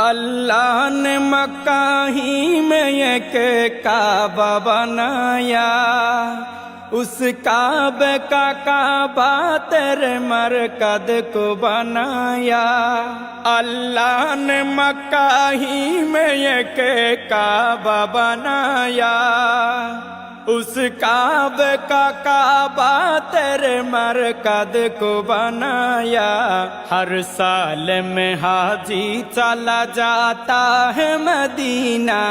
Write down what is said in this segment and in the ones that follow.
अल्लाह ने मक्का ही में एक काबा बनाया, उस काबे का काबा तेरे मरकद को बनाया। अल्लाह ने मक्का ही में एक काबा बनाया, उस काबे का काबा तेरे मरकद को बनाया। हर साल में हाजी चला जाता है मदीना,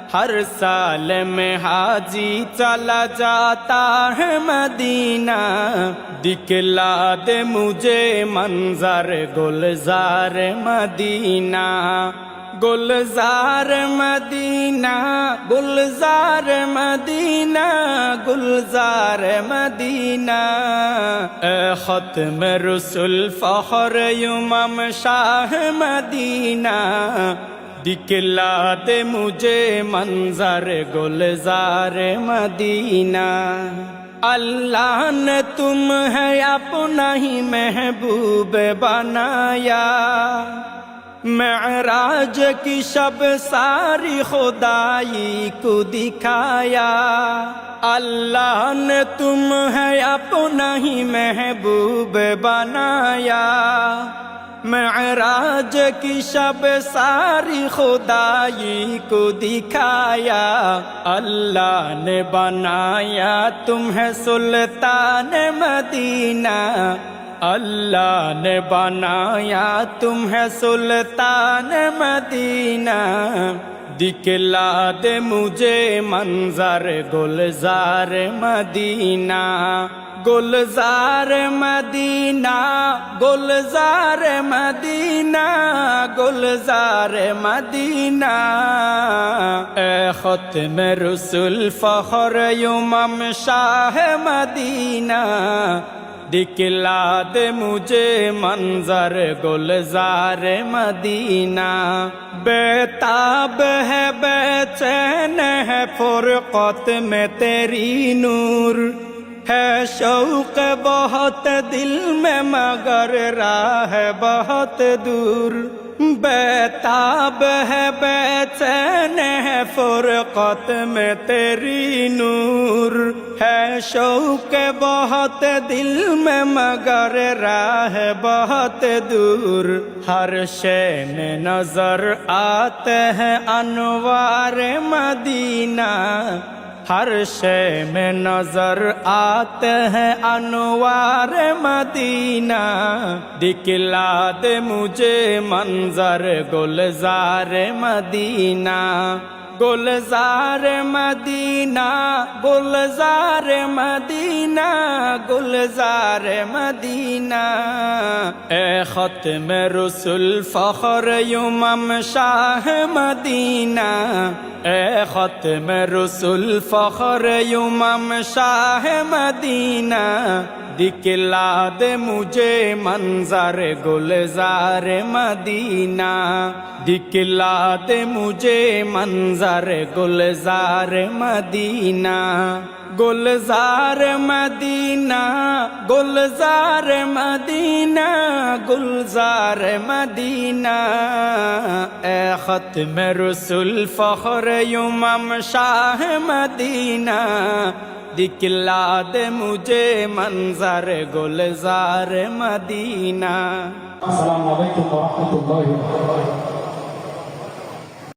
हर साल में हाजी चला जाता है मदीना। दिखला दे मुझे मंजर गुलजार मदीना, गुलजार मदीना, गुलजार मदीना, गुलजार मदीना। ए ख़त्म रसूल फ़ख्र इमाम शाह मदीना, दिखला दे मुझे मंजर गुलजार मदीना। अल्लाह ने तुम है अपना ही महबूब बनाया, मेराज की शब सारी खुदाई को दिखाया। अल्लाह ने तुम है अपना ही महबूब बनाया, मेराज की शब सारी खुदाई को दिखाया। अल्लाह ने बनाया तुम्हें सुल्तान मदीना, अल्लाह ने बनाया तुम्हें सुल्तान मदीना। दिखला दे मुझे मंजर गुलजार मदीना, गुलजार मदीना, गुलजार मदीना, गुलजार मदीना। ए ख़त्म रसूल फ़ख्र इमाम शाह मदीना, दिखला दे मुझे मंजर गुलजार मदीना। बेताब है बेचैन है फुरक़त में तेरी नूर, है शौक़ बहुत दिल में मगर राह बहुत दूर। बेताब है बेचैन है फुरक़त में तेरी नूर, है शौक़ बहुत दिल में मगर राह बहुत दूर। हर शय में नजर आते हैं अनवार मदीना, हर शय में नजर आते हैं अनवार मदीना। दिखला दे मुझे मंजर गुलजार मदीना, गुलजार मदीना, गुलजार मदीना, गुलजार मदीना। ए ख़त्म रसूल फ़ख्र इमाम शाह मदीना, ए ख़त्म रसूल फ़ख्र इमाम शाह मदीना। दिखला दे मुझे मंजर गुलजार मदीना, दिखला दे मुझे मंजर गुलजार मदीना। गुलजार मदीना, गुलजार मदीना, गुलजार मदीना। ए ख़त्म रसूल फ़ख्र इमाम शाह मदीना, दिखला दे मुझे मंजर गुलजार मदीना। अस्सलामु अलैकुम व रहमतुल्लाहि व बरकातुहू।